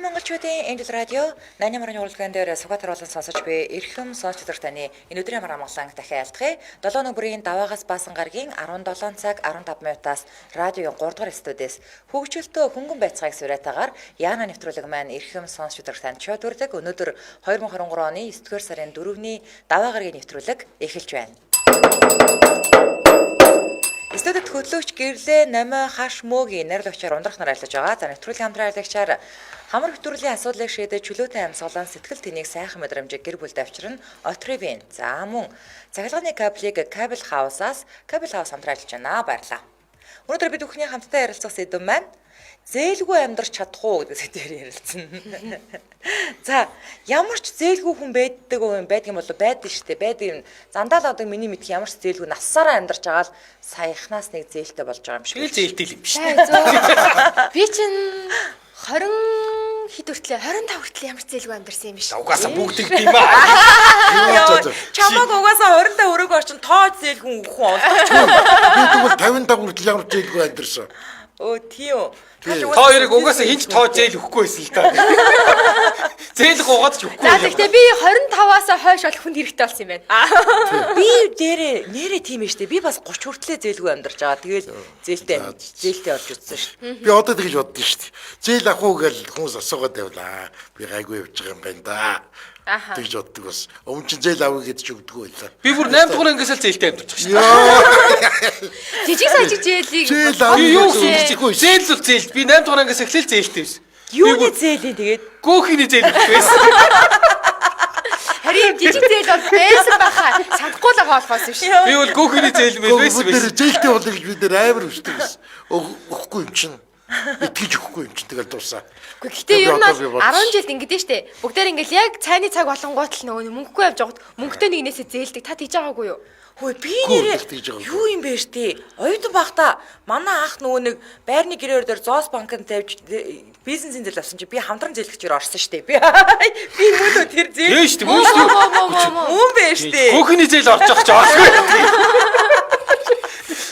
монголчуудын Эндэл радио 88 урлагийн дээр сугатар болон сонсож буй эрхэм сонсч өдөр таны энэ өдрийн амар амгалан дахин айлтгая. 7 өнөө бүрийн даваагаас баасан гарагийн 17 цаг 15 минутаас радиогийн 3 дугаар студиэс хөгжөлтөө хөнгөн байцгааг сураатаагаар Яна нэвтрүүлэг маань эрхэм сонсч өдөр танд чод үрдэг. Өнөөдөр 2023 оны 9-р сарын 4-ний даваа гарагийн нэвтрүүлэг эхэлж байна. Студид хөтлөгч гэрлээ намаа хаш мөөгийн найрал очоор ундрах нар айлж байгаа. За нэвтрүүлгийн хамтран айлгчаар хамар хөтөрлийн асуудлыг шийдэж чөлөөтэй амьсгалан сэтгэл тэнэг сайхан мэдрэмжийг гэр бүлд авчирна. Отревин. За мөн цахилгааны кабелийг кабель хаусаас кабель хаус хамтран айлж байна. Баярлалаа. Өнөөдөр бид бүхний хамтдаа ярилцах сэдв маань зээлгүй амьдрч чадах уу гэдэг сэдвээр ярилцсан. За ямар ч зээлгүй хүн байдаг юм бол байдаг шүү дээ. байдаг юм. Зандаа л одоо миний мэдх ямар ч зээлгүй насаараа амьдарч байгаа л саяхнаас нэг зээлтэй болж байгаа юм шиг. Би зээлтэй юм биш. Би чинь 20 хэд хүртлээ 25 хүртлээ ямар ч зээлгүй амьдарсан юм биш. Угаасаа бүгд тийм аа. Чамаг угаасаа 20-та өрөөгөө орчин тоо зээлгүй хүн олдож. Би тэгвэл 55 хүртэл ямар зээлгүй амьдарсан. Өө тийм. Тоо хоёрыг угаасаа хинч тоо зээл өгөхгүй байсан л да. Зээл гугаад ч өгөхгүй. За тэгтээ би 25-аас хойш бол хүнд хэрэгтэй болсон юм байна. Би нэрээ тийм ээ штэ. Би бас 30 хүртлээ зээлгүй амьдарч байгаа. Тэгэл зээлтэй болж үзсэн штэ. Би одоо тэгж боддоо шүү дээ. Зээл ах уу гэж хүмүүс асуугаад байвлаа. Би гайгүй явж байгаа юм байна да. Тэгж боддог бас. Өмнө чинь зээл авъя гэж ч өгдөггүй байлаа. Би бүр 8 дугаар ангиас л зээлтэй амьдарч байгаа шүү. Жижиг сажиг зээлийг Зээл авъя Юу гэж гэхгүй зээл л зээл. Би 8 дугаар ангиас эхлээл зээлтэй байсан. Юуны зээлийн тэгээд Гөөхний зээл байсан. харин жижиг зээл бол байсан байхаа санахгүй л хоолхоос шүү. Би бол гөөхний зээл мэл байсан бид байсан. нэр зээлтэй болъё гэж бид нэр амар өшдөг байсан. Өгөхгүй юм чинь. Итгэж өгөхгүй юм чинь тэгэл дуусаа. Гэхдээ ер нь бол 10 жилд ингэдэж штэ. Бүгдээр ингээл яг цайны цаг болонгууд л нөгөө мөнгөгүй явж байгаад мөнгөтэй нэгнээсээ зээлдэг. Та тийж байгаагүй юу? хөөе би нэрээ юу юм бэ штэ. Оюутан байхдаа манай ах нөгөө нэг байрны гэрээр дээр Зоос банкнд тавьж бизнесийн зээл авсан чи би хамтран зээлгчээр орсон штэ. Би мөн тэр зээл. Ээ штэ мөн штэ. Мөн бэ штэ. Гөөхний зээл орж явах ч орсгүй.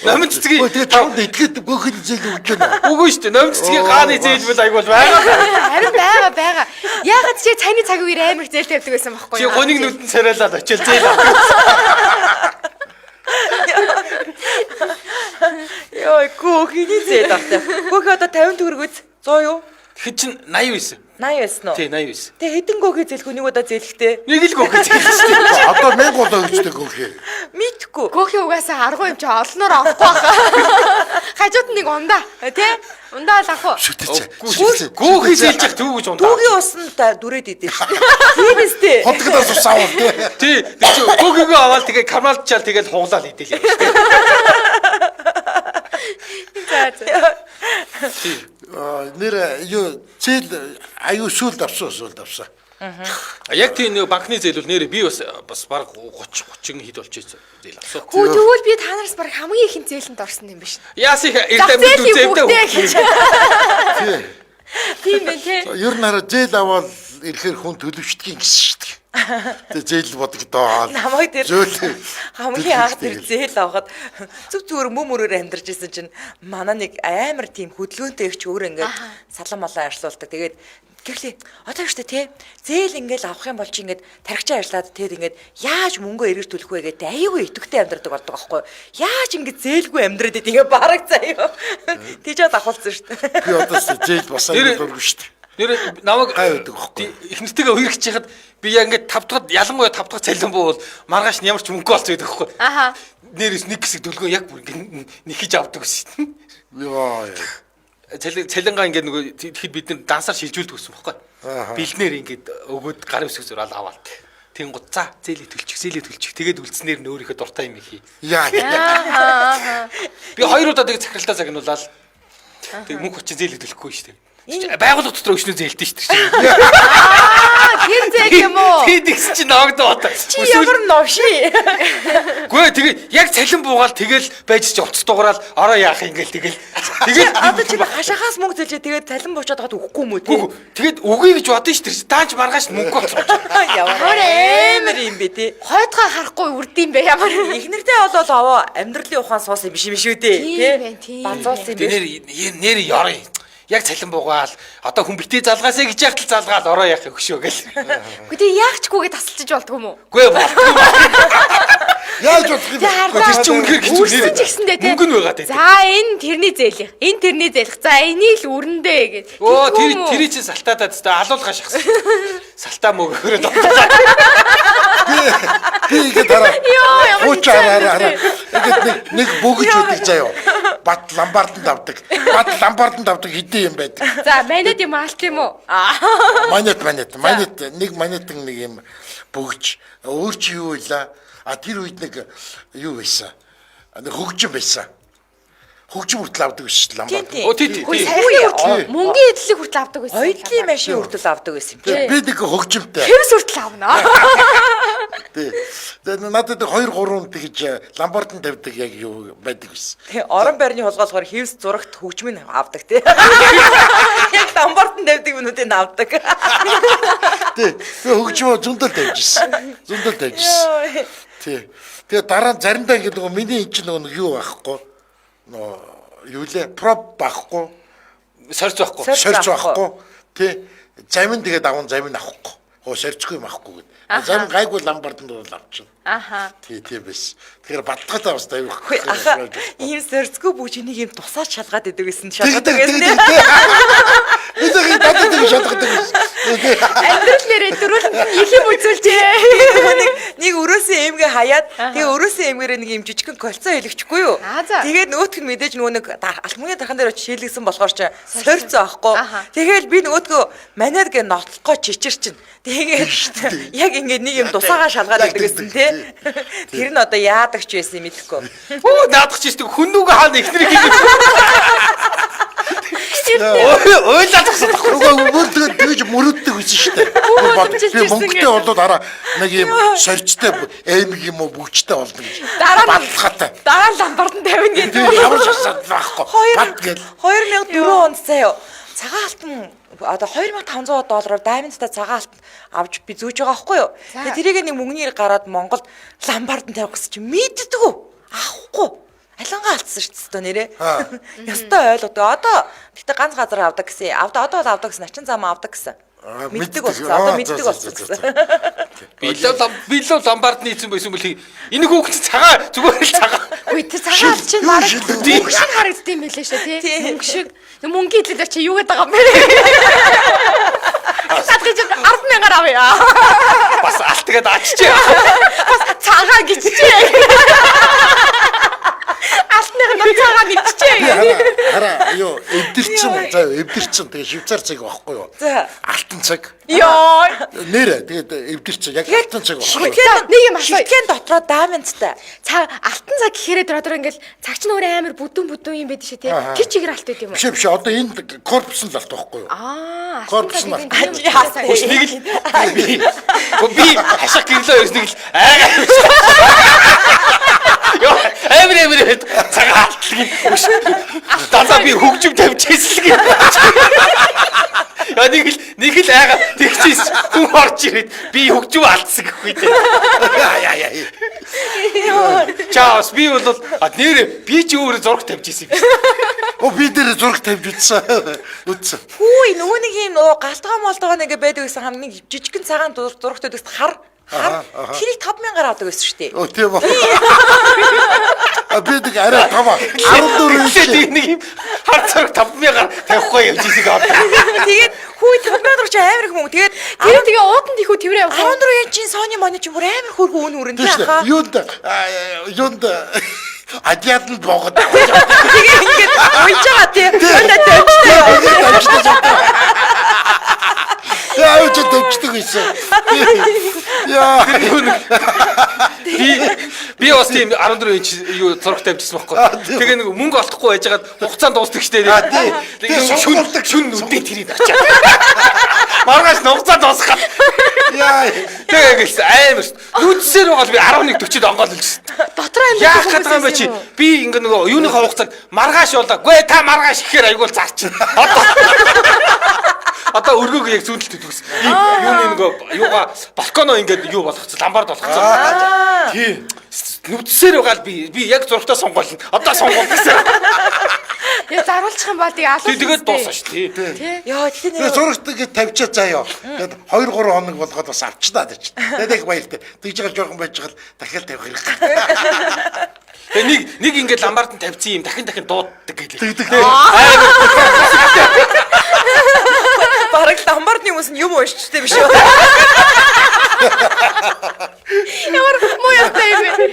Намын цэцгийн тэгээ таунд итгэхэд гөөхний зээл өгч байна. үгүй штэ. Намын цэцгийн хааны зээл бол айгуул байгаа. Харин байгаа. Яагаад чи цайны цаг үеэр амар зээлтэй явдаг байсан байхгүй Чи юу? гоныг нүдэн царайлаад очил зээл авах. Йой гөөхний зээл автай. Гөөхөө одоо 50 төгрөг үз. 100 юу? Хэд чин 80 байсан. 80 байсан уу? Тий 80 байсан. Тэ хэдэн гөөхөө зээлгүй нэг удаа зээлхтэй. Нэг л гөөхний зээл штэ. Одоо 1000 болоо өгчтэй гөөхөө. Мэдхгүй. Гөөхий угаасаа аргу юм чи олноор авахгүй баха. Хажууд нэг ундаа тий? Ундаа л авах уу? Шүтэж. Гөөхний зээлж явах түүгэж унтаа. Түүгийн усанд дүрээд идэв шүү. Тийм үстэй. Хотгодоос ус авал тий. Тий, тэг чи гөөхийгөө аваад тэгээ камалчаал тэгэл хуглаал идээл явах штэ. За. Нэр юу зээл аюу сүлд авсан. Яг тийм нэг банкны зээл бол нэрээ би бас баг 30 хэд болчихсон зээл авсан. Хөө тэгвэл би та нараас баг хамгийн ихэнд зээлэнд орсон юм биш. Яас их эрдэмтэд үзээдээ. Тийм байх тий. Ер нь хараа зээл аваад ирэхээр хүн төлөвчдгийг гэсэн шүү дээ. Тэгээ зээл бодогдоо. Намайг тэр Зөөл. хамгийн анх тэр зээл авахад зүгээр мөрөөр амьдарч исэн чинь манай нэг амар тийм хөдөлгөөнтэй ихч өөр ингээд салан малаа арслуулдаг. Тэгээд гэрлээ одоо юу штэ тий зээл ингээл авах юм бол чи ингээд тархичаа ажиллаад тэр ингээд яаж мөнгөө эргэж төлөх вэ гэдэг аюугүй итгэвтэй амьдардаг болдог байхгүй яаж ингээд зээлгүй амьдраад идэг ингээд бараг заяа тийжээд авахулсан штэ Би одоо зээл басаа гэдэг шүү дээ. Нэр намайг байдаг байхгүй. эхнэртэйгээ уярч яхад би яг ингээд 5 дахь ялангуяа 5 дахь цалин буу бол маргааш нь ямар ч мөнгө олцоо байдаг байхгүй. Аха. Нэрээс нэг хэсэг төлгөө яг бүр ингээд нэхэж авдаг гэсэн. Йоо. Цалингаа ингээд нөгөө тэгэхэд бид нар дансаар шилжүүлдэг гэсэн байхгүй. Бэлнээр ингээд өгөөд гарын үсэг зураал аваад. Тэнгууд за зээлээ төлчих. Тэгээд үлдснээр нь өөрийнхөө дуртай юм хий. Яа. Би 2 удаа тэг цахилтаа загнуулаад тэг мөнгө хүчин зээлээ төлөхгүй шүү дээ. Байгууллага дотор өчнөө зээлтэй шүү дээ. Тэр зээл юм уу? Тэгс чи ногдоод. чи ямар новши Гүй тэгээ яг цалин буугаал тэгэл байж чи уцс дугаараад ороо яах юм гээл тэгэл одоо чи хашаахаас мөнгө зээлжээ тэгээд цалин буучаад хаад өгөхгүй юм уу тий тэгээд үгүй гэж бодсон шүү дээ. Даанч маргааш мөнгө олцооч. ямар амар юм бэ тий Хойдгоо харахгүй үрдэм бэ ямар. эхнэртэй болол аваа амьдралын ухаан суус юм биш үү дээ Тийм байна, тийм. банзуулсан юм бэ Нэр ёрын. Яг цалин буугаал одоо хүн битээ залгаасаа гэж яхад залгаал ороо яах өгшөө гэл. Үгүй тэгээ яахчгүйгээ тасалчиж болдгоо юм уу? Үгүй болтгүй. Яаж бодох юм бэ? Тэр чи үнэхээр хэцүү Үрсэн ч гэсэндээ те. Мөнгө нь байгаа те. За энэ тэрний зээлих. Энэ тэрний зээлих. За энийг л үрэндээ гэж. Оо тэр чи салтаадаа тест алуулгаа шахсан. Салтаа мөгөөрөө донтолоо. Би ингэ тараа. Йоо ямар Хуучаараа. Ингээд нэг бөгж үүдэг заяа. Бат ламбарданд авдаг. Бат ламбарданд авдаг хэдий юм байдаг. За манайд юм алт юм уу? Манайд нэг манайдан нэг юм бөгж. Өөр чи юу вэ? Тэр үед нэг юу байсан? Нэг хөгжим байсан. Хөгжим хүртэл авдаг биш ламбард. Оо тий. Хөөе саяхан мөнгөний эдлэг хүртэл авдаг байсан. Оёдлын машин хүртэл авдаг байсан юм чи. Би нэг хөгжимтэй. Хэвс хүртэл авна. Тий. Надад 2-3 тэгж ламбарданд тавьдаг яг юу байдаг байсан. Тэг орон байрны хулгайлахаар хевс зурагт хөгжмийг авдаг тий. Яг ламбардан тавьдаг юмнуудыг авдаг. Тий. Би хөгжмөө зөндөл тавьжсэн. Тий. Тэгээ дараа нь заримдаа ингэ нөгөө миний энэ чинь нөгөө юу байхгүй. Юу лээ проб байхгүй. Сорж байхгүй. Сорж байхгүй. Тий. Замин тэгээд аван замин авахгүй. Соржгүй юм авахгүй гэд. Замин гайгүй ламбарданд бол авчихна. Аха. Тий биш. Тэгэхээр бадгалтай бас аюу. Аха ийм сөрцгөө бүжинийг ийм тусаад шалгаад идэг гэсэн шалгадаг гэсэн. Энийг надад ингэ шалгадаг. Амьдрал нэрээ дөрүүлэн их юм үзүүлжээ. Нэг өрөөсөө эмгээ хаяад тэгээ өрөөсөө эмгээрээ нэг юм жижигхэн кольцоо хэлэгчихгүй юу? Тэгээд нөгөөх нь мэдээж нөгөө нэг алманы дархан дээр очиж шийлгсэн болохоор ч сорьцоо аахгүй. Тэгээл би нөгөөдгөө манайд гэ нотлохоо чичэр чинь. Тэгээд яг ингэ нэг юм тусаагаа шалгаад идэг гэсэн тий. Тэр нь одоо яадаг ч байсан юм мэдэхгүй. Оо наадах ч тийм хүн нүгэ хаана ихнэрийг хийдэг. Ойлаад тасаад байхгүй. Нөгөө тэгж мөрөддөг байсан шүү дээ. Би мөнгөтэй болоод араа нэг юм сорьцтой эм юм уу бүгчтэй болно гэж. Дараа нь ламбардан тавина гэдэг. Ямар шасаад байхгүй. Бат гэл. 2004 онд заяа. Цагаан алтан одоо $2500 даймондтай цагаан алтан авч би зүүж байгаа байхгүй юу. Тэгээ тэрийг нэг мөнгөний гараад Монголд ламбардан тавих гэсэн чинь мэддэггүй. Авахгүй. Алангаа алдсан шүү дээ нэрээ. Ястай ойлгоод одоо гэтээ ганц газар авдаг гэсэн. Одоо авдаг гэсэн ачин зам авдаг гэсэн. Мэддэг болсон. Одоо мэддэг болсон гэсэн. Би л ламбард нийцсэн байсан бол энэ хүүхэд цагаан зүгээр л цагаан. Үгүй тэр цагаан чинь мараа мөнгө шиг харагддаг юм байлээ шүү тий. Мөнгө шиг. Мөнгө идэлээ чи юу гэдэг юм бэ? Садгаж 10,000 авъя. Бас алтгээд аччээ. Бас цагаан гिचчээ. Алтных нь цагаан гिचчээ. Хараа юу эвдэрсэн тэгээ швейцар цаг байхгүй юу? Алтан цаг. Йоо. Нэрэ тэгээд эвдэрсэн яг алтан цаг байхгүй. Нэг юм асуу. Шилтгэн дотроо даймондтай. Алтан цаг гэхээр дотроо ингээл цаг чинь өөр амар бүдүүн юм байдаг шүү тий. Тэр чигээр алт байт юм уу? Биш одоо энэ корпус нь л алт байхгүй юу? Корпус нь алт. Нэг л би хашаа гэрлээ ерөөс нэг л айгаа. Йоо эмэр цагаан алтлыг дандаа би хөгжим тавьчихсэн л гэх. Яа нэг л айгаа тэгчээс хүн орж ирээд би хөгжим алдсан гэхгүй дээ. Чаос би бол нэр би ч өөрөө зураг тавьж ирсэн юм. Би дээр зураг тавьж үтсэн. Хүү нөгөө нэг юм галтгаа молтойгоо нэг байдаг гэсэн хамгийн жижигхэн цагаан зурагтай дэс хар тэрийг 5,000-аар авдаг байсан шүү дээ. Тийм үү. Би нэг арай таваа 14 тийм нэг юм хар цараг 5,000-аар тавихгүй явж ирсэг авдаг. Тэгээд хүү 5,000 ч амар их мөнгө. Тэгээд тэр тэгээ ууданд ихүү тэрээ явах. 14 инчийн Sony мони ч бүр амар хөргөө үн өрөндөө хаа. Юунд адиаданд боогод. Тэгээ ингээд уйж байгаа тийм. Яа ч дэвчдэг байсан. Яа. Би бас тийм 14 инч юу зураг тавьчихсан байхгүй. Тэгээ нэг мөнгө олохгүй байжгаад хугацаанд дуустдаг штэ. Тэгээ шүн үдээ тэрийг очиад. Маргааш хугацаанд дуусгах. Яа. Тэгээ ингээл амар штэ. Нүдсээр байгаа би 11:40-д онгоолж. Дотроо юм яах гэдэг юм бэ чи? Би ингээ нөгөө юуныхаа хугацааг маргааш болоо. Гүй та маргааш ихээр айгуул зарчин. Одоо Одоо өргөөг яг зүүнэлт төгс. Юуны нөгөө юугаа балконоо ингээд юу болгоцсон, ламбард болгоцсон. Тий. Нүдсээр угаал би яг зургтаа сонгоолно. Одоо сонгоол гэсэн. Яа заруулчих юм бол тийг алуу. Тэгээд дуусна шүү тий. Яа тэгэхээр Тэгээ зурагт ингэ тавьчаа заяа. Тэгээд 2-3 хоног болгоод бас авчнаа гэж. Тэгээд их баяртай. Тэгж байгаа жоохон байж гал дахиад тавих хэрэг. Тэгээ нэг ингээд ламбард нь тавьчих юм дахин дууддаг гэлээ. Тэгдэг. бараг ламбардны хүмүүс нь юм уушчтэй биш үү? Ямар мууятай юм бэ?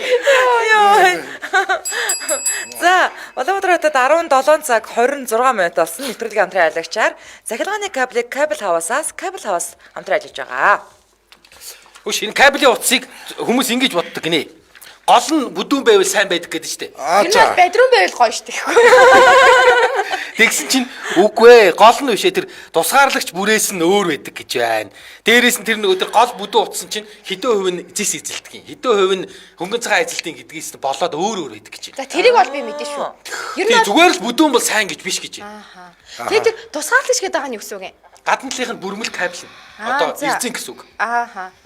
За, Улаанбаатар хотод 17 цаг 26 минут болсон нэвтрүүлгийн хамтран аялагчаар захиргааны кабель хаусаас кабель хаус хамтран ажиллаж байгаа. Хөш энэ кабелийн утсыг хүмүүс ингэж боддог гинэ. Гол нь бүдүүн байвал сайн байдаг гэдэг штеп. Энэ бол бедрум байвал гоё штеп. Тэгсэн чинь үгүй ээ, гол нь бишээ тэр тусгаарлагч бүрээс нь өөр байдаг гэж байна. Дээрээс нь тэр нөгөө тэр гол бүдүүн утсан чинь хэдэн хувь нь зис эзэлдэг юм. Хэдэн хувь нь хөнгөн цагаан эзэлтийн гэдгээс нь болоод өөр байдаг гэж За байна. тэрийг бол би мэдэн шүү. Ер нь Тэг зүгээр л бүдүүн бол сайн гэж биш гэж байна. тэгээд тусгаарлагч гэдэг байгаа нь юу гэсэн үг юм? Гадна талынх нь бүрмэл кабель. Одоо эрзэн гэсэн үг.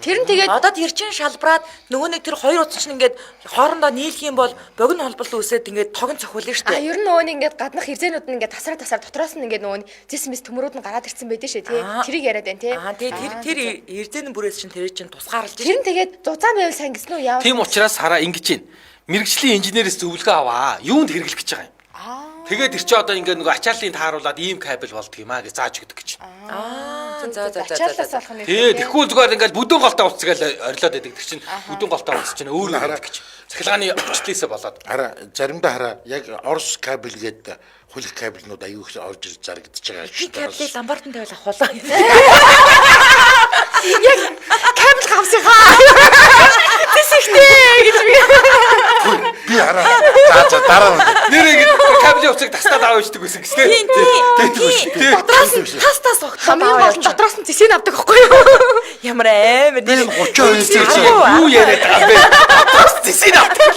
Тэр нь тэгээд Одоо тэрчин шалбраад нөгөө нэг тэр хоёр утас чинь ингээд хоорондоо нийлэх юм бол богино холболт үүсээд ингээд тогон цохиулна шүү дээ. ер нь нөгөө нэг ингээд гаднах хэрзээнүүд нь ингээд тасраа дотроос нь ингээд нөгөө зис мис төмрүүд нь гараад ирсэн байдэн шээ тий. Тэрийг яриад байна тий. Тэгээ тэр эрдэнэ бүрээс чинь тэр чинь тусгаарлаж Тэр нь тэгээд зузаан байвал сайн гэсэн үү яа? Тийм учраас хараа ингэж байна. Мэргэжлийн инженерээс зөвлөгөө аваа. Юунд хэрэглэх гэж байгаа юм. Тэгээд ир чи одоо ингээд нөгөө ачааллыг тааруулаад ийм кабель болдго юм аа гэж зааж өгдөг гэж. Ачааллаас болох нь. Тэгэхгүй зүгээр ингээд бүдүүн голтой уцгаал орилоод байдаг. Тэр чинь бүдүүн голтой уц чинь өөр байдаг гэж. Цахилгааны өвчлөөсөө болоод. Хараа заримдаа хараа яг Орос кабель гэдэг хулих кабельнууд аюу их орж ирж зарагдаж байгаа би шүү дээ. кабелийг ламбартанд тавил ахуулаа. Яг кабель хавсгаа. Тэсэгтэй гэж Би хараа. За дараа нь. Нэр ингэ кабелийн уцыг тастаад аваад ичдэг гэсэн гэстэй. Дотроос нь тастаас огт хамгийн гол нь дотроос нь зэсийг авдаг байхгүй юу? ямар амар Би 32 дээр Юу яриад байгаа юм бэ? Бас зэсийг авдаг.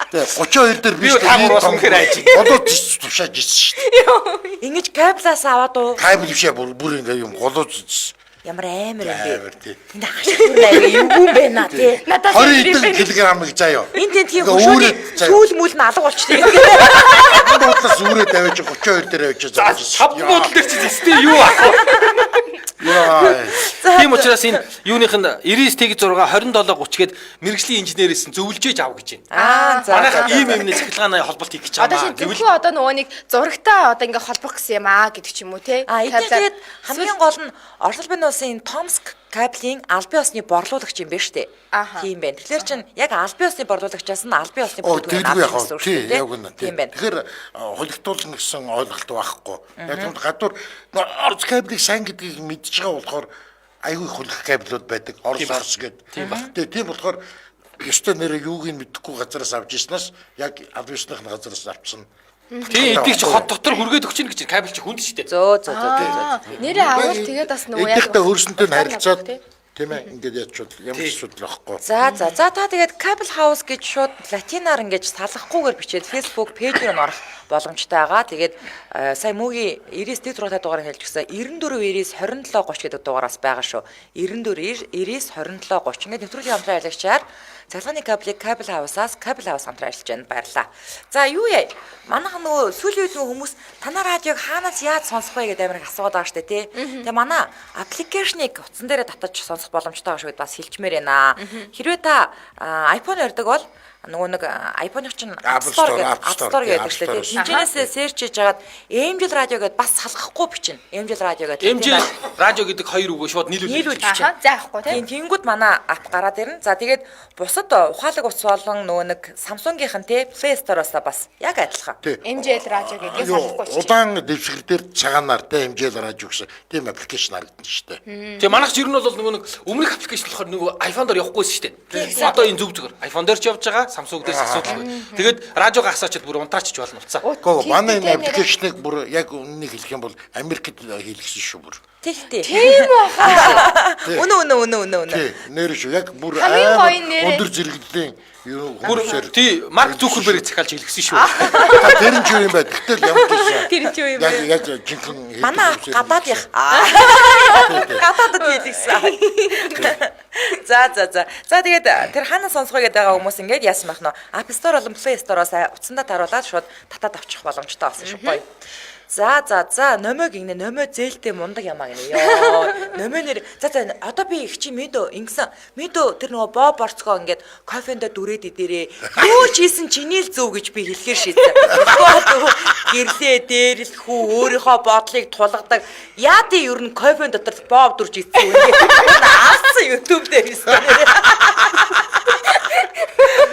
тэгээ 32 дээр Би таагаар бас үнэхээр айж. Голоо тушааж ирсэн шүү дээ. ингэж кабелаас аваад уу Кабель бишээ бүр ингээ юм голоо ямар амар юм бэ? амар тий. Энэ хашгир найгаа юу юм бэ наа тий. Надад 20 кг-ыг заяа. Энд тийм Ингээ хөшөөний үүрээд заяа. сүүл мүл нь алга болчихсон. Энэ бодлоос үрээд аваач 32 дээр аваач. За сав буудлын дээр чи зэстэй юу ах вэ? Яа. Тийм учраас энэ юуных нь 99 тэг 6 27 30 гээд мэрэгжлийн инженерээс нь зөвлөж ав гэж байна. За Манайх ийм юмны цахилгааны холболт хийх гэж Одоо байгаа. шин зөвхөн одоо нөгөө нэг зурагтаа одоо ингээ холбох гэсэн юм аа гэдэг ч юм уу те. эдгээр хамгийн гол нь Орос улсын улсын Томск кабелийн албан ёсны борлуулагч юм байна штэ. Тийм байна. Тэгэхээр чин яг албан ёсны борлуулагчаас нь албан ёсны бүлтгэрийг Тэгдгүй авах гэсэн үг тий, шүү дээ. яг үнэ. Тийм байна. Тэгэхээр холигтуулна гэсэн ойлголт байхгүй. Яг тийм гадуур Орос кабелийг сайн гэдгийг мэдж байгаа болохоор аюу их холих кабелүүд байдаг. Орос гэдэг. Тийм болохоор ёстой нэрээ юуг нь мэдэхгүй газараас авч ирснаас яг албан ёсных нь газараас авчихсан. Тийм эдийг чи хот дотор хүргээд өгч ин гэж кабель чи хүнд шүү дээ. Зөө. нэрээ авал тэгээд бас нөгөө Эдгээрээ өөрсөнтэй нь харилцаад тий. тийм ээ ингээд ячвал ямар ч асуудал байхгүй. За та тэгээд кабель хаус гэж шууд латинаар ингэж салахгүйгээр бичээд Facebook пэйж рүү орох боломжтой байгаа. Тэгээд сая мөгийн 99 дэд руутай дугаар хэлж гисэн 94 90 27 30 гэдэг дугаараас байгаа шүү. 94 90 27 30 ингээд нэвтрүүлгийн хамтран аялагчаар цахилгааны кабель хаусаас кабель хаус хамтран ажиллаж байна. Баярлалаа. За юу яа? Манайх нөгөө сүүлийн үед нөгөө хүмүүс танаа радиог хаанаас яаж сонсох вэ гэдэг амар их асууад байгаа штэ тий. Тэгээ манай аппликейшнийг утсан дээрээ татаж сонсох боломжтой байгаа шүү гэдээ бас хэлчмээр байна. Хэрвээ та iPhone ярьдаг бол нөгөө нэг iPhone-ыг чинь App Store гэдэг шүү дээ. Тинчнээсээ search хийж хагаад MJL радио гэдээ бас салгахгүй бичнэ. MJL радио гэдэг. MJ радио гэдэг хоёр үгөө шууд нийлүүлж Аха заахгүй тий. Тэнгүүд манай ап гараад ирнэ. За тэгээд бусад ухаалаг утас болон нөгөө нэг Samsung-ийн тий Play Store-оос бас яг адилхан. MJL радио гэдгийг салахгүй ч. Удаан дэвсгэр дээр цагаанаар тэ хэмжээл радио гэсэн тийм аппликейшн харагдана шүү дээ. Тэгээ манайх ч ер нь бол нөгөө нэг өмнөх аппликейшн болохоор нөгөө iPhone дээр явахгүйсэн шүү дээ. Одоо энэ зүг зүгээр. iPhone дээр ч явж байгаа, Samsung дээрс асуудалгүй. Тэгээд радиогоо асаачаад бүр унтраачиж болно уцаа. Гоо манай энэ аппликейшнийг бүр яг үннийг хэлэх юм бол Америкт хийлгэсэн шүү бүр. Тэгтээ. Тийм баха. Үнэ. Тий, нэр шүү. Яг бүр Хамгийн гоё нэрээ. өндөр зэрэглэлийн юу Бүр хүмүүсээр. тий Марк Зүкерберг захиалж хэлгэсэн шүү. Тэр нь ч юу юм бэ? Гэтэл ямар ч юм. Тэр чи юу юм бэ? Яг жинхэнэ Манай гадаад их. Гадаадд хийлгсэн. За. За тэгээд тэр хаана сонсгоо гэдэг байгаа хүмүүс ингээд яасан байх нь App Store болон Play Store-оос утсандаа таруулаад шууд татаад авчих боломжтой болсон шүү гоё. За номог гинэ номоо зээлтэй мундаг ямаа гинэ ёо номоо нэр за одоо би их чи мэдөө ингэсэн мэдөө тэр нөгөө боо борцгоо ингээд кофендо дүрээд идэрээ юу ч хийсэн чиний л зөв гэж би хэлэхээр шийдсэн гэрлээ дээрэл хүү өөрийнхөө бодлыг тулгадаг яа тий ер нь кофен дотор боо дүрж ийсэн үү аасан YouTube дээр хийсэн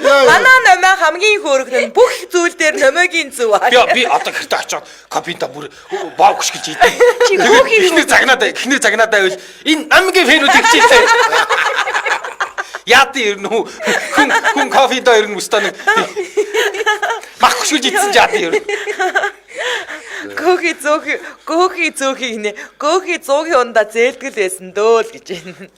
Манай номоо хамгийн хөөргөн бүх зүйл дээр номогийн зөв аа. Би одоо гэртээ очиод копинта бүр боо гүшгэж ийдээ. Тэгээд ихнэр загнаад байвал энэ намгийн фэнүүдийг чийтэй. Яа тий ер нь хүн кофедо ер нь мөстөө мах гүшгэж ийдсэн жаа тий ер нь. Гөөхи зөөхи нэ. Гөөхи зөөгийн ундаа зээлтгэл байсан дөө л гэж байна.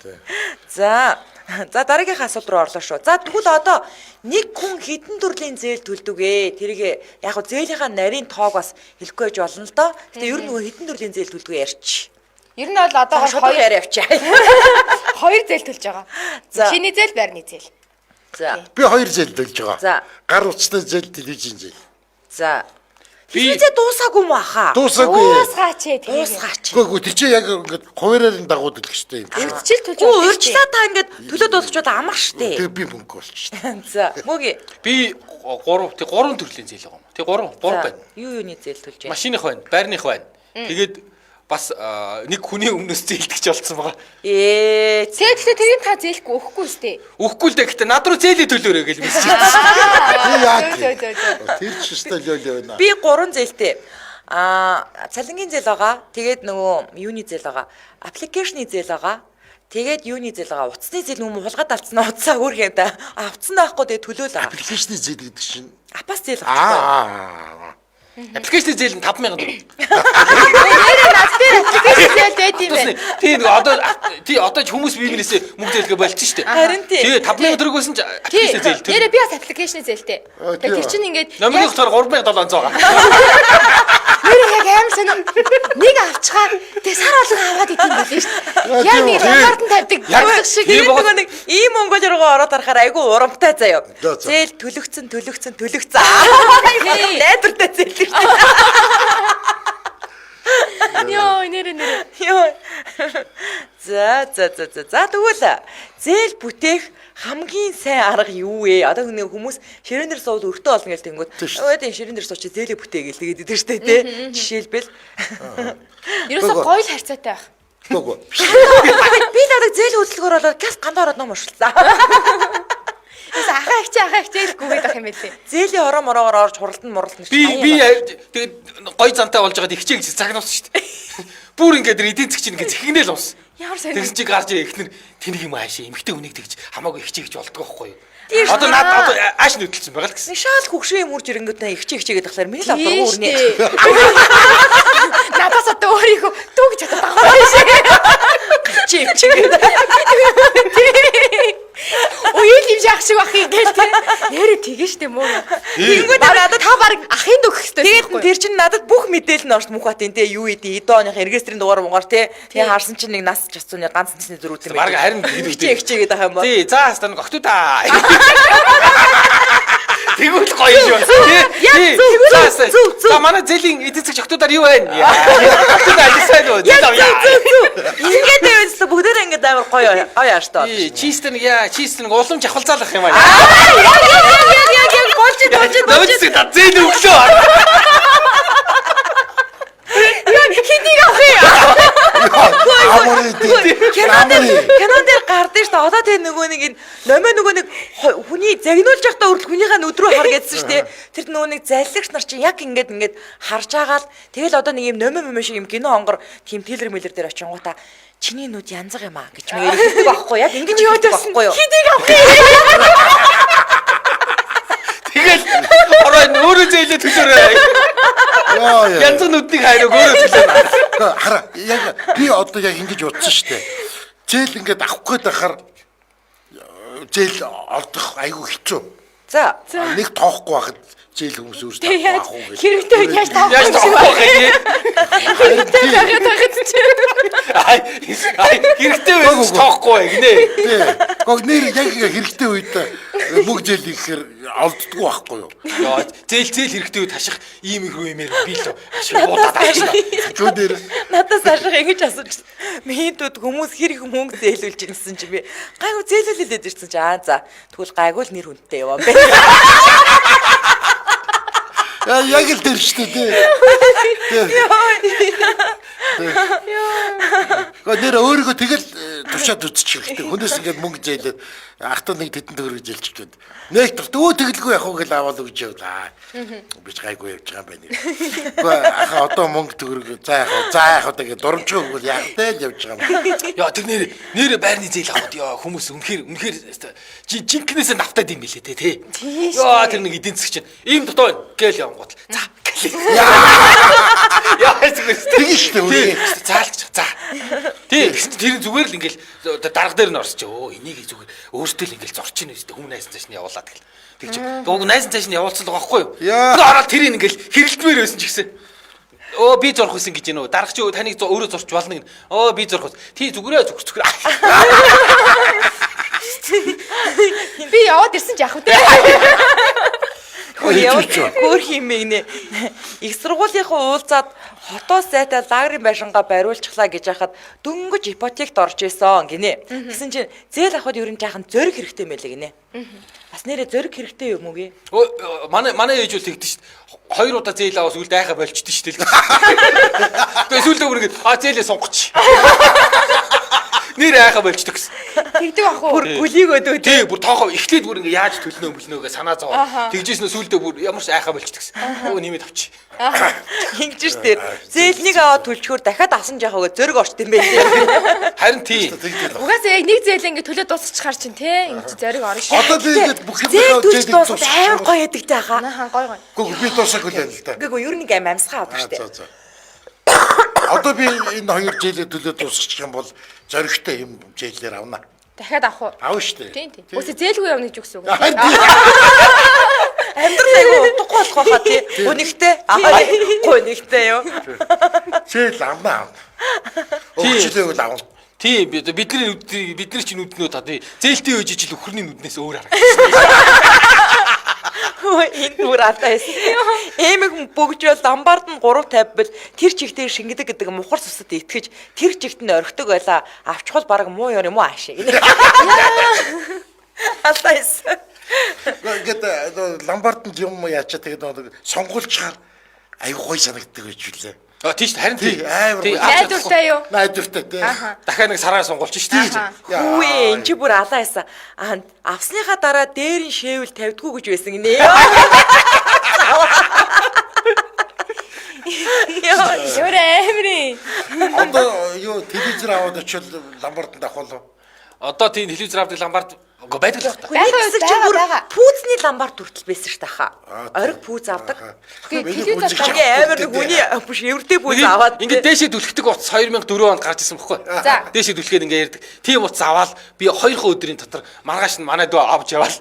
За дараагийнхаа асуулт руу орлоо шүү. За тэгвэл одоо нэг хүн хэдэн төрлийн зээл төлдөг ээ? Тэрийг яг хөө зээлийнхаа нарийн тоог бас хэлэхгүй байж болно л доо. Гэтэ ер нь нөгөө хэдэн төрлийн зээл төлдөг ярьч. Ер нь бол одоо хоёр яриа авчаа. Хоёр зээл төлж байгаа. За. Шиний зээл, байрны зээл. За. Би хоёр зээл төлж байгаа. За. Гар утастай зээл, телевизийн зээл. За. Телевизээ дуусаагүй мó хаа? Дуусаагүй. Дуусгаач ээ. Дуусгаач. Гэхдээ тэр чинь яг ингээд хуваарийн дагуу төлөх хэрэгтэй юм. Урьдчил төлж Оо урьдчилаа та ингээд төлөө дуусгачаад амах штэ. Тэгээ би мөнгө болчихсон. За. Мөги. Би 3 төрлийн зээл байгаа юм. Тэг 3 байна. Юуны зээл төлж байна? Машиных байна, байрных байна. Тэгээд бас нэг хүний өмнөөс зээлдэгч болсон байгаа. Зээлтэй тэрийг та зээлэхгүй өгөхгүй үстэй. Өгөхгүй л дээ гэхдээ над руу зээлийн төлөөрэй гэж мессеж. Тэр ч өстой лөө байна. Би 3 зээлтэй. Цалингийн зээл байгаа. Тэгээд нөгөө юуны зээл байгаа. Аппликейшны зээл байгаа. Тэгээд юуны зээл байгаа. Утасны зээл нүм хулгаад алдсан утсаа өөрх юм да. Утсан байхгүй тэгээд төлөөл байгаа. Аппликейшны зээл гэдэг чинь. Апас зээл байгаа. Аппликейшны зээл нь 5,000 төгрөг. Нэрээ настай аппликейшн зээл байт юм байна. Тийм одоо ч хүмүүс биенээсээ мөнгө зээлгээ болчихсон шүү дээ. Харин тийм. Тэгээ 5,000 төгрөг байсан ч аппликейшны зээл төлөв. Нэрээ би бас аппликейшн зээлтэй. Тэр чинь ингээд Номын болохоор 3,700 байгаа. нэрээ яг аим сонио нэг авчихаа тэг сар болгон аваад идэв юм байна шүү дээ. Яг нэг стандарт нь тавьдаг. Яг шиг Тэгээд нөгөө нэг ийм Монгол руугаа ороод харахаар айгүй урамтай заяа. Зээл төлөгцөн. Найдвартай зээл. ёо нэрээ. Йоо. За тэгвэл зээл бүтээх хамгийн сайн арга юу вэ? Одоо хүмүүс ширээн дээр сууд өртөө олно гэж тэнгүүд. Өөдөө ширээн дээр сууч зээлээ бүтээ гэж тэгээд идэв штэ тий. Жишээлбэл Ерөөсө гоё л харьцаатай байх. Гөө. би надад зээл хөдөлгөөр болоод газ гандаа ороод ном уншилсан. Тэс ахаа хичээл гүгээд байх юм байлээ. Зээлийн хороо мороогоор орж хуралдан муралдан. Би тэгээд гой зантай болж байгаад ихчээ гэж загнуулсан шүү дээ. Бүр ингээд эдийн засгийн ингээд зэхгнээл ус. Ямар сайн. Тэгсэн чи гарч ихнэр тэнийг юм аашаа эмгтэй хүнийг тэгж хамаагүй ихчээ гэж болдгоо байхгүй юу? Одоо наад ааш нөтөлсөн байгаа л гэсэн. Нэг шаал хөгшин юм үрж ирэнгүүт нэ ихчээ гэдэг талаар миний л авдаг үрнэ. Надаас одоо өөрийгөө дүүгч чадаад байгаа юм шиг. Чимчиг гэдэг. Уял юм шах шиг бах юм гээл тий. Нэрээ тэгэн штэ муу. Тэнгүүд надад та баг ахын дөх хэвчтэй. Тэгээд тэр чинь надад бүх мэдээлэл нь орж мөнх батын те юу идэв эдооных эргэстрийн дугаар мунгаар те тэгээ харсан чинь нэг нас чацууны ганц цэсний зөрүүлсэн Бараг харин хичээгээд байгаа юм ба. Тий, за хастан огтуу та. Тэгвэл гоё шүү. Тий. За манай зэлийн эдийн засгийн огтуудаар юу байна? Огтууд алисаа нөө. Ингээд байвал бүгдээрээ ингээд амар гоё ааштай байна. Тий, чистэн уламж авахалцаалах юм аа. Яг болж. Нөөцөг та зээл өглөө. Хэдийг авах юм? Кинон дээр гардыг шүү дээ. Одоо тэр нөгөө нэг хүний загнуулж явахдаа өрл хүнийхээ өдрөө хар гэдсэн шүү дээ. Тэр нөгөө нэг заллагч нар чинь яг ингээд харж байгаа л тэгэл одоо нэг юм номоо шиг юм кино онгор тийм трейлер мэлэр дээр очингуудаа чиний нүд янзаг юм аа гэж мээр хэлдэг байхгүй яг ингэж хэлдэг байхгүй юу? Хидийг авах. Тэгэл орой өөрөө зээлээ төлөөрэй. Янз нүднийг хайраг өөрөө төлөөрэй. Хараа яг би одоо яг ингэж утсан шүү дээ. Зээл ингээд авах гээд байхаар зээл олдох айгүй хэцүү. За. Нэг тоохгүй байхад зээл хүмүүс өөрсдөө авах уу гэж. Хэрэгтэй үед яаж таах Яаж юм тоох бэ? вэ? Хэрэгтэй байгаад чи. Хэрэгтэй байсан тоохгүй гинэ. Тий. Гог нэр яг хэрэгтэй үед мөг зээл ихээр олддгүй байхгүй юу? Яа, зээл хэрэгтэй үед хаших ийм их рүү юмэр би л ашиг буудаад авчихна. Чөө дээр Надаас ашиг ингэж асууж минийдүүд хүмүүс хэрэг мөнгө зээлүүлж ирсэн чи би гайгүй зээлүүлээд ирсэн чи за тэгвэл гайгүй л нэр хүнтэй яваа бэ. яг л дээр шүү дээ. Нэр өөрийгөө тэгэл тушаад үзчих хэрэгтэй. Хүнээс ингээд мөнгө зээлээд ахтаа нэг тэдэн төгрөг зээлчих гээд. Нэг өө тэгэлгүй явах уу гэж аваад өгч явлаа. Би ч гайгүй явж байгаа юм байна. Гэхдээ ахаа одоо мөнгө төгрөг за яг тэгээд дурамжгүй өгвөл яг тэл явж байгаа юм. Яа, тэр нэр байрны зээл аваад яа хүмүүс үнэхээр жинкнээс навтаад юм билээ те. Яа, тэр нэг эдийн засаг чинь ийм дотоо гээл явангууд. За. Яа, Тэгэн шүү дээ. заалж за. Тий, тэр зүгээр л ингээл дарга дээр нь орсч энийг зүгээр өөртөө л ингээл зорч ийн үстэй хүмүүс найсан цааш нь явуулаад гэл. Тэг чи дууг найсан цааш нь явуулсан л байгаа байхгүй юу? Ороод тэрийг ингээл хэрэлдмээр байсан ч гэсэн. Би зорох байсан гэж нөө дарга чи таныг өөрөө зорч болно гин. Би зорох. Тий зүгээрээ зүгэр. Би яваад ирсэн ч яах вэ? Хөөр химээ нэ. Их сургуулийнхаа уулзаад хотоос зайтай лагерын байшингаа бариулчихлаа гэж яхад дөнгөж ипотект орж исэн гинэ. Гэсэн чинь зээл авахд ер нь жаахан зөриг хэрэгтэй мэлээ гинэ. Бас нэрээ зөриг хэрэгтэй юм уу гээ? Манай ээж бол тэгдэж шít. 2 удаа зээл аваад сүлд айхаа болчихдээ шít л. Тэгээ сүлдээ бүргээд зээлээ сонгоч. Нэр айхаа болчдөг гэсэн. Тэгдэг ах уу? Бүр гүлийг өдөө. Тий, бүр тоохоо эхлээд бүр ингээ яаж төлнөө мөлнөөгээ санаа зовоо. Тэгжээснэ сүлдээ бүр ямар ч айхаа болчдөг гэсэн. Нэмээд авчи. Ингэж штэ. Зээлнийг аваад төлчхөр дахиад асан жахаа зөриг орчт юм байлээ. Харин тий. Угаасаа яг нэг зээл ингээ төлөө дуусчихаар чинь те. Ингээ зориг орно шүү. Одоо би ингээд бүх юм Зээл төлж дуусаад амар гоё яадаг таахаа. Наахан гой гой. Гүг би дуусаагүй л л да. Гэхдээ ер нь аим амсгаа авдаг штэ. Одоо би энэ хоёр зээлээ төлөө дуусчих юм бол зоригтой юм зээлээр авна. Дахиад авах уу? Авна шүү дээ. Тийм. Үгүй зээлгүй явна гэж үгс үг. Амьдрал айгүй утгагүй болох байхаа тий. Гүнигтэй. Гүнигтэй юу? Зээл авна. Өгчлөөл авна. Тий, бидний чинь нүднөө та тий. Зээлтэй үеж ижил өхөрний нүднээс өөр харагдаж. Энэ бүр атаас. Эмэг бөгжөөл ламбард нь 350 бил тэр чигтээ шингэдэг гэдэг мухар цусад итгэж тэр чигт нь орхидог байла авчихвал баг муу юм уу аашиг. Атаас. Ингээд ламбард нь юм яачаа тэгээд сонгуулчаар аюу гой санагддаг гэж үлээ. Тийш харин тий. Найдвартай юу? Найдвартай тий. Дахиад нэг сараа сонгуулчих шүү дээ. Үгүй энэ чи бүр алаа ясаа. Авсныхаа дараа дээрийн шээвэл тавьдггүй гэж байсан гинэ. Ёр эмри. Одоо юу телевизээр аваад очил ламбард давхуулав. Одоо тийм телевизээр авдаг ламбард байдаг л та. Тэгсэн чи бүр пүүцний ламбард хүртэл байсан ш таха. Ориг пүүз авдаг. Тэгээ амар нэг хүний бүш эвэртэй пүүз аваад ингээд дээшээ дүлхдэг утас 2004 онд гарч ирсэн бохгүй. Дээшээ дүлхгээд ингээд ярьдаг. Тийм утас аваад би 2 өдрийн дотор маргааш нь манай дөө авч яваал.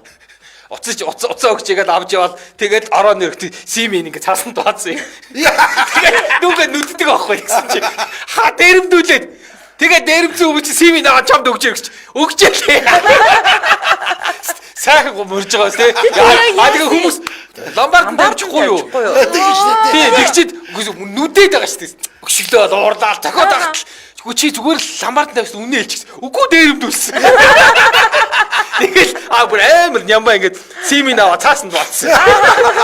Уцаа өгч ягаад авч яваал. Тэгээд ороо нэрхтээ симийн ингээд цаасан дуаацсан. Тэгээд нүгэ нүддэг байхгүй гэсэн чи. Ха дээрэмдүүлээд. Тэгээд дээрэмцэн өгч симийн аваад чамд өгч ирэх чи. Өгчээ. Сайхан мөрж байгаа тий. Тэгээ хүмүүс ламбард тавьчихгүй юу? Тий, тэгчихэд нүдээд байгаа шүү дээ. Өшөглөө уурлаа, зохиод байгаа. Чи зүгээр л ламбард тавьсан үнэ хэлчихсэн. Үгүй дээрэмдүүлсэн. Тэгэл бүр амар нямбаа ингээд симийн аваа цаасан дуутсан.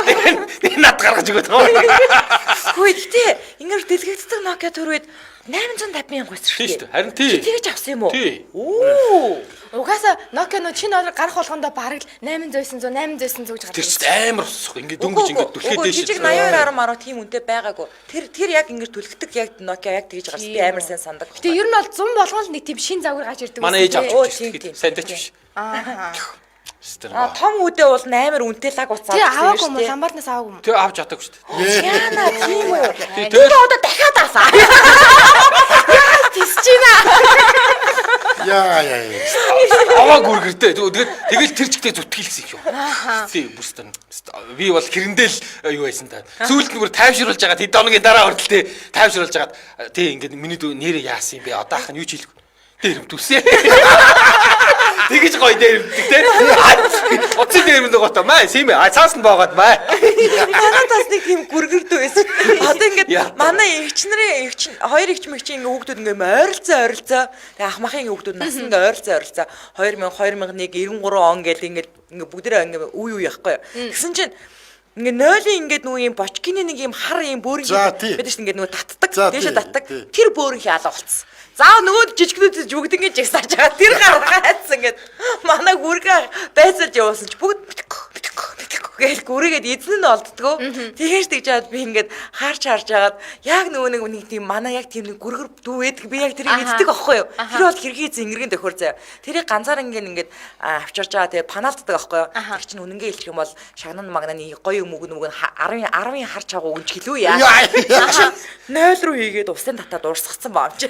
Тэгээд над гаргаж өгöd. Хөөе гэтээ ингээд дэлгэгддэг Nokia төрөөд 850 мянга байсан шүү дээ. Харин тий. Тэгэж авсан юм уу? Тий. Оо. Угаасаа Nokia нөө чинь гарах болгондоо бараг л 800 800 гэж Тэр чинь амар усах. Ингээд дөнгөж ингээд түлхээд дэш. Жижиг 82 10 тийм үнэтэй байгаагүй. Тэр яг ингэж түлхдэг яг Nokia яг тэгж гарч би амар сайн сандаг. Тэгээ ер нь бол 100 болгоно л нэг тийм шин загвар гаж ирдэг. Манай ээж авч тийм. ирсэн. Сантай ч биш. Том үдээ бол амар үнэтэй лаг уцаад Тэгээ аваагүй юм ламбарнаас аваагүй юм. Тэгээ авч чадаагүй шүү дээ. Яна тийм үү. Тэгээ Одоо дахиад асаа. Тисчина. Яа. аваа гүргэртэй. Тэгэл тэр чигтээ зүтгийлсэн юм. Тийм бүстэн. Би бол хэрэндэл юу байсан та. Сүүлд нь бүр тайвшруулж байгаа хэд хоногийн дараа хүртэл тайвшруулж хагаад тий ингээд миний дүү нэрээ яасан юм бэ? Одоо ах нь юу ч хэлэхгүй. Дээрм төсөө. Тэгэж гоё дээрмдэг те. Оцсон дээрмдэг готоо маа тийм ээ. Цаас нь боогод маа. Манай тас нэг тийм гүргэрдүү байсан. Одоо ингээд манай хоёр эгч мэгчийн хүүхдүүд ингээд ойролцоо. Тэгээ ах махын хүүхдүүд нас ингээд ойролцоо. 2001 93 он гэдэг ингээд бүгдээ ингээд үе яахгүй. Тэгсэн чинь ингээ нойлын ингээд нөгөө юм бочкины нэг юм хар юм бөөрийн байдаг шүү ингээд нөгөө татдаг. Дээшээ татдаг. Тэр бөөрийн ялаа болцсон. За нөгөө жижигнүүд зүгдэн гэж жагсааж байгаа. Тэр гаргаа хайцсан ингээд манай гүргээ байцаалж явуулсан чи бүгд гээл гүрээгээд эзэн нь олддгоо. Тэгэж тэгж чад би ингээд харж агаад яг нөгөө нэг тийм манай яг тийм гүргэр дүү байдаг. Би яг тэрийг эздэг аахгүй юу. Тэр бол хэрхий зингэрийн төхөр заяа. Тэрийг ганцаар ингээд авчирж байгаа. Тэгээ панаалтдаг аахгүй юу. Тэр чинь үнэнгээ хэлчих юм бол шагнан магнаны гоё мөг 10 хар чагаа өгч хэлүү яа. 0 руу хийгээд усын татаад урсгацсан баам чи.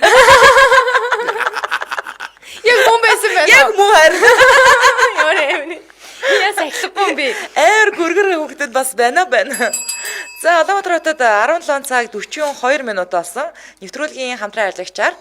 Яг мөн байсан байна. Яг мөн харин. Яа. Яа сахилгүй би. Гүргэр хүүхдэд бас байна. За Улаанбаатар хотод 17 цаг 42 минут болсон. Нэвтрүүлгийн хамтран ажиллагчаар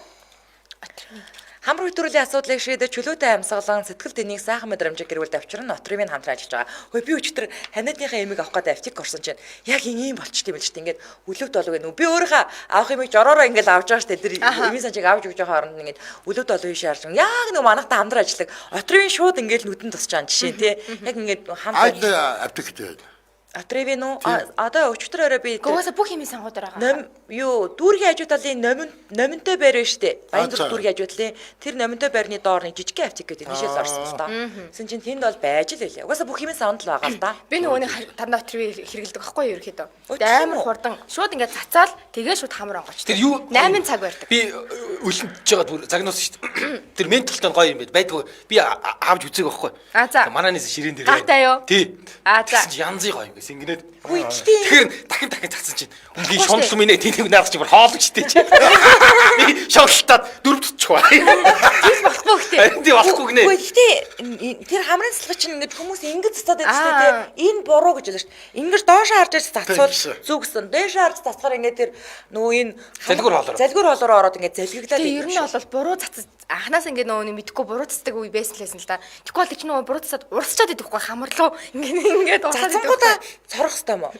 хамар хөтөлбөрийн асуудлыг шийдэж чөлөөтэй амьсгалан сэтгэл дэнийг сайхан мэдрэмжийг гэрүүлд авчран Нотрымын хамтран ажиллаж байгаа. Хөөе би өчтөр ханиадныхаа эмийг авах гэдэг автик орсон чинь яг ийм болчтой юм л шүү дээ. Ингээд өлөвд болов гэнэ. Би өөрийнхөө авах эмийг жороороо ингээд авч байгаа шүү дээ. Тэр эмийн санчийг авч өгч байгаа хооронд ингээд өлөвд болов ийш харж яг нэг манайхтай хамтран ажилладаг. Нотрымын шууд ингээд нүдэнд тусч байгаа жишээ тий. Яг ингээд хамтран аптектэй. Атревин уу? Одоо өчтөр өрөө би Гуйсаа бүх юмын сангуудаар байгаа. Юу дүүргийн хажуу талын номинтой байр нь штэ. Баянзүр дүүргийн хажуу талын тэр номинтой байрны доор нэг жижиг аптек гэдэг нишээс орсон л та. Тэгсэн чинь тэнд бол байж л байлаа. Угаасаа бүх юмын санд л байгаа л да. Би нөгөөний тарна отрив хэрэгэлдэг байхгүй юу ерөөхдөө. Амар хурдан шууд ингээд цацаал тэгээ шууд хамар онгоч. Тэр юу 8 цаг барьдаг. Би өлөндөж жагаад бүр загнуулсан шүү дээ. Тэр менталтай гоё юм байдгүй. Би авч үзег байхгүй. За. Манаанаас ширээн дээр. Гахтай юу? Тий. За. Янзын гоё юм гэсэн ингэнэ. Хүй гэхдээ Тэгэхээр дахин цацсан чинь үнгийн шунал минь тэнэг наарч чи бүр хоолгчтэй чи. Би шоглолтаад дөрөвдчихваа. Тийс болохгүй гэхдээ. Энд болохгүй гинэ. Хүй гэхдээ тэр хамрын цэцлэг чинь ингээд хүмүүс ингэж цацаад байдаг шүү дээ. Энэ буруу гэж хэлсэн шүү дээ. Ингэж доошоо харж ирж цацвал зүгсэн. Дээшээ харж цацгаар ингээд тэр нөгөө энэ залгуур хоолоор ороод ингээд залгиглаад. Тэгээ ер нь бол буруу цацаж анханаас ингээд нөгөө мэдхгүй буруу цацдаг үе байсан л байсан л да. Тэгэхгүй бол чи нөгөө буруу цацаад урсчаад идэхгүй хамарлуу ингээд урсаад идэхгүй. Цацангуудаа цорох хэрэгтэй юм уу?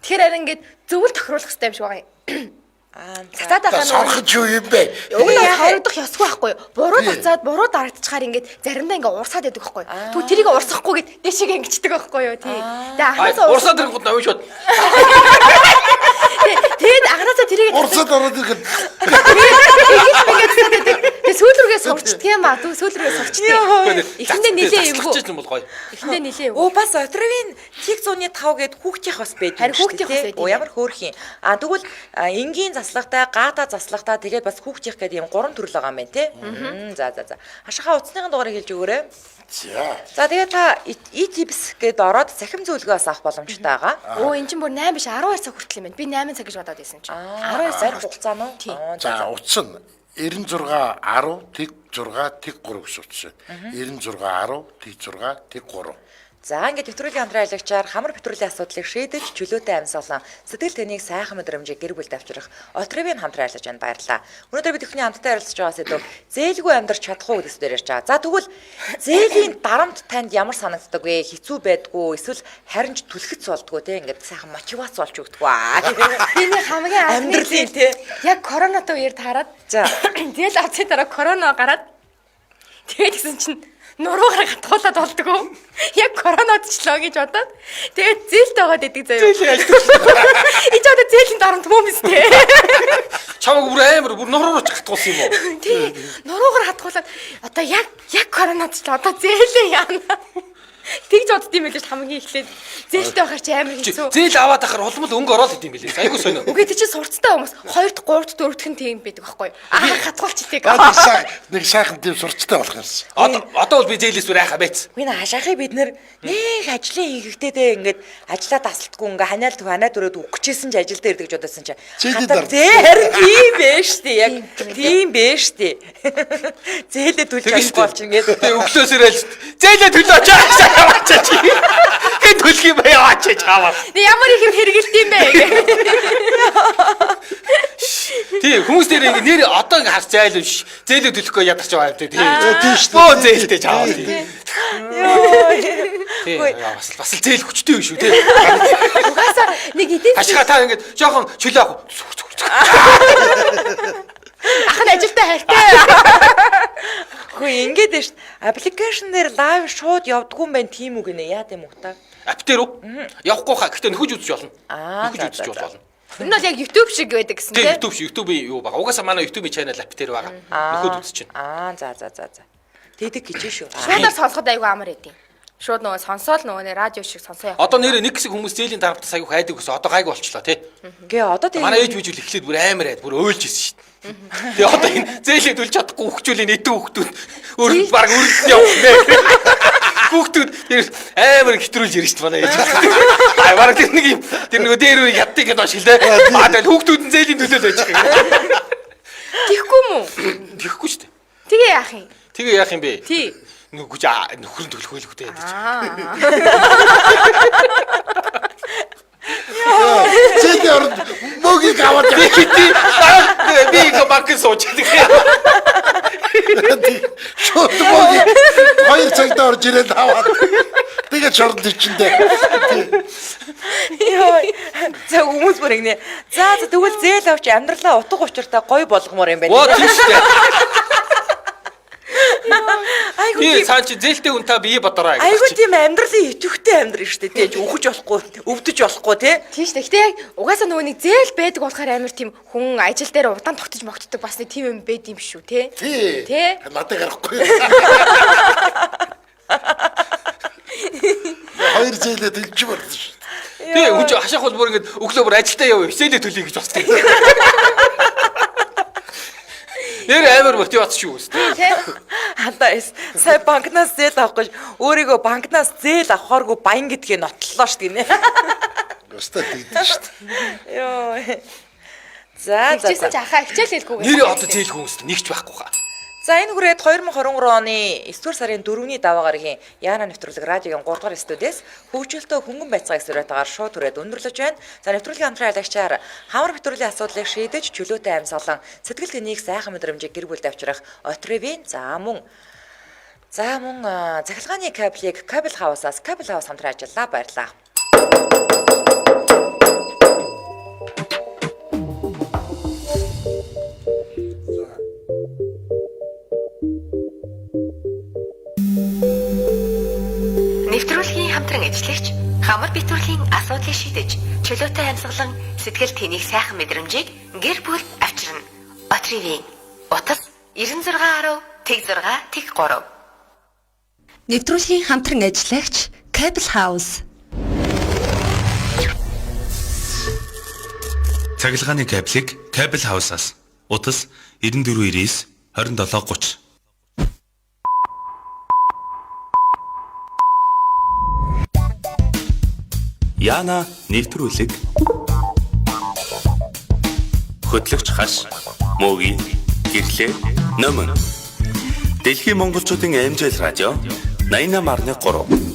Тэгэхээр харин ингээд зөвл тохируулах хэрэгтэй юм шиг байгаа юм. Цацаад байгаа нь Сонхож юу юм бэ? уг нь харагдах ёсгүй байхгүй юу? Буруу цацаад буруу дарагдчихаар ингээд заримдаа ингээд урсаад идэг байхгүй юу? Тэгвэл тэрийг урсахгүй гэд дэшиг ингэчдэг байхгүй юу? Тий. Тэгээ анханасаа урсаад ирэнгууд навын шууд. Тэгээд анханасаа тэрийг Урсаад ороод ирэхэд тэгээ сүүл рүүгээ сурчдаг юм аа. Сүүл рүүгээ сурчдаг. Эхэндээ нилээ юм бүү. Бол гоё. Эхэндээ нилээ юм. Оо бас Отревийн Тиг 105 гээд хүүхдийн бас байдаг. Харин хүүхдийн бас байдаг. Оо ямар хөөрх юм. Тэгвэл энгийн заслагтай, гаата заслагтай тэгээд бас хүүхдийн гэдэг юм 3 төрөл байгаа юм байна те. За. Хашихаа утасныхын дугаарыг хэлж өгөөрэй. За тэгээд та E-Tips гээд ороод цахим зөвлөгөө бас авах боломжтой байгаа. Оо эн чинь бүр 8 биш 12 цаг хүртэл юм байна. Би 8 цаг гэж бодоод байсан чинь. 12 цаг хугацаа нь. за утас нь 96 10 тэг 6 тэг 3 гэсэн утас байна. 96 10 тэг 6 тэг 3. За ингээд нэвтрүүлгийн хамтран ажиллагчаар хамар битүүрлийн асуудлыг шийдэж чөлөөтэй амьсгалан сэтгэл тэнийг сайхан мэдрэмжийг гэр бүлд авчрах Отревийн хамтран ажиллаж байна. Баярлалаа. Өнөөдөр бид бүхний хамтдаа ярилцж байгаа сэдв зээлгүй амьдарч чадах уу гэсэн дээр ярьж байгаа. За тэгвэл зээлийн дарамт танд ямар санагддаг вэ? Хэцүү байдгүй эсвэл харин ч түлхэц болдгоо те ингээд сайхан мотивац болж өгдөг аа. Тэний хамгийн амьдралын те яг коронатой үеэр таарад. За Зээл авцын дараа корона гараад тэгээд гэсэн чинь нуруугаар гатгуулаад болдгоо. Яг коронавичлоо гэж бодоод тэгээд зээлтэй байгаад идэг заяа. Зээл альдгүй. Ич одоо зээлийн дарамт юм биз дээ. Чамаг бүр амар бүр нурууч гатгуулсан юм уу? Тий. Нуруугаар гатгуулаад одоо яг коронавичлоо одоо зээлээ яана. Тэгж бодд юм байлээ хамгийн эхлээд зээлтэй байхаар чи амар хэцүү. Зээл аваад ахаар улмал өнгө ороод идэм билээ. Айгуу сонио. Үгүй тий чи сурцтай хүмүүс 2-т 3-т 4-т хэн тийм байдаг байхгүй юу? Гатгуулчихдээ. Нэг сайхан тийм сурцтай болох юмсан. Одоо бол би зээлээс бүр айхаа байц. Үгүй нэ хашаахыг бид нэг ажлын хийгдээдээ ингээд ажиллаа тасалтгүй ингээ ханиад өрөөд өгчээсэн ч ажил дээр ирдэг гэж бодсон чи. Зээлийн дарамт. Харин тийм байж тээ яг тийм байж тээ. Зээлээ төлж авахгүй болч ингээд. Тэгээ өглөөсөө л зээлээ төлөөч яваач чи. Хэн төлөх юм бэ яваач чааваа. Ямар их юм хэрэгэлт юм бэ? Тий хүмүүс дээр ингээ нэр одоо ингээ харж зайл биш. Зээлээ төлөхгүй ядарч байгаа юм тий. Тийм шүү. Бөө зээлтэй чааваа тий. Йоо. Тий бас л зээл хүчтэй биш үү тий. Угаасаа нэг эдийн Хашгаа та ингээ жоохон чөлөө авах. ах нь ажилтаа хайртай. Хөөе ингээд дээ ш. Аппликейшн дээр лайв шууд явдггүй юм байна тийм үг нэ яа гэм ухтаа. Апп дээр үү? Явахгүй хаа. Гэтэ нөхөж үзэж болно. Нөхөж үзэж болно. Энэ бол яг YouTube шиг байдаг гэсэн Тэг тийм. YouTube-ийн юу байгаа. Угаасаа манай YouTube-ийн channel апп дээр байгаа. Нөхөж үзэж байна. За. Тэдэг гэж шүү. Шуудаар сонсоход айгүй амар эдийн. Шууд нөгөө сонсоол нөгөө радио шиг сонсоо явах. Одоо нэрээ нэг хэсэг хүмүүс зээлийн дарамтаас аягүй хайдаг гэсэн. Одоо гайгүй болчлоо тий. Гээ одоо тийм. Манай ээж bijүүл эхлээд бүр амар айд бүр өөлж исэн шүү дээ. Тэгээ одоо энэ зээлээ төлж чадахгүй хөвчүүлийн эдэн хөвгтүүд өрөнд баг өрөнд явах нэ. Хүүхдүүд тэр амар хэтрүүлж ирж шүү дээ манай ээж. Аа бараг тэр нэг юм тэр нөгөө дээр үе яддаг гэдэг шиг лээ. Аа тэгэл хүүхдүүд нь зээлийн төлөөл байж байгаа. Тихгүй мүү? Тэхгүй шүү дээ. Тэгээ яах юм? Тэгээ яах юм бэ? Тий. Нүгүж нөхрөн төлөх байлгүй дээ. Зээлийн орнд мөгийг аваад Би их банк сууж байгаа. шууд мөгийг 2 цагт орж ирээд аваад тэгээд шорнд ичэндээ. Йоо. За хүмүүс бүр ингэ. За тэгвэл зээл авч амьдралаа утга учиртай гоё болгомоор юм байна. Оо тийм шүү дээ. Айгу Би цаан чи зээлтэй хүн та бие бодороо гэж. айгу тийм амьдралын итвэхтэй амьдрын шүү дээ. Тэ үхэж болохгүй, өвдөж болохгүй тий. Тийм шүү дээ. Гэтэ яг угаасаа нөгөө нэг зээл байдаг болохоор амар тийм хүн ажил дээр удаан тогтож могтдог бас нэг тийм юм байд юм шүү те. Тий. Тий. Надад гарахгүй. 2 зээлээ төлж болно шүү. Тий хүн чи хашаах бол бүр ингэ өглөө бүр ажилдаа яваа. Зээлээ төлөе гэж бодсон. Нэр амар мотивац шүү үстэй. Хантаас сая банкнаас зээл авахгүй өөрийгөө банкнаас зээл авахааргүй баян гэдгийг нотлоо шүү дээ. Өстой тэгдэж шүү. Йоо. За. Хичээсэн ч ахаа хичээл хэлгүйгээ. Нэр одоо зээл хүмүүст нэгч байхгүй хаа. За энэ хүрээд 2023 оны 9-р сарын 4-ний даваа гарагийн Яна нэвтрүүлэг радиогийн 3 дугаар студиэс хөгжөлтөө хөнгөн байцааг сэрэтэйгээр шууд түрээд өндөрлөж байна. За нэвтрүүлгийн хамтран аялагчаар хамар нэвтрүүлгийн асуудлыг шийдэж чөлөөтэй амьсгалан сэтгэл тэнийх сайхан мэдрэмжийг гэр бүлд авчрах Отревийн за мөн захилгааны кабелийг Cable House-аас Cable House хамтран ажиллаа баярлаа. Нэвтрүүлгийн хамтран ажиллагч хамар битүүрлийн асуудлыг шийдэж чөлөөтэй амьсгалан сэтгэл тэнийх сайхан мэдрэмжийг гэр бүл авчирна. Отревийн утас 96.6 Нэвтрүүлгийн хамтран ажиллагч Cable House. Цахилгааны кабелийг Cable House-аас утас 94.9 27.30. Яна нэвтрүүлэг хөтлөгч хаш мөгийн гэрлээ номон Дэлхийн монголчуудын амжилт радио 88.3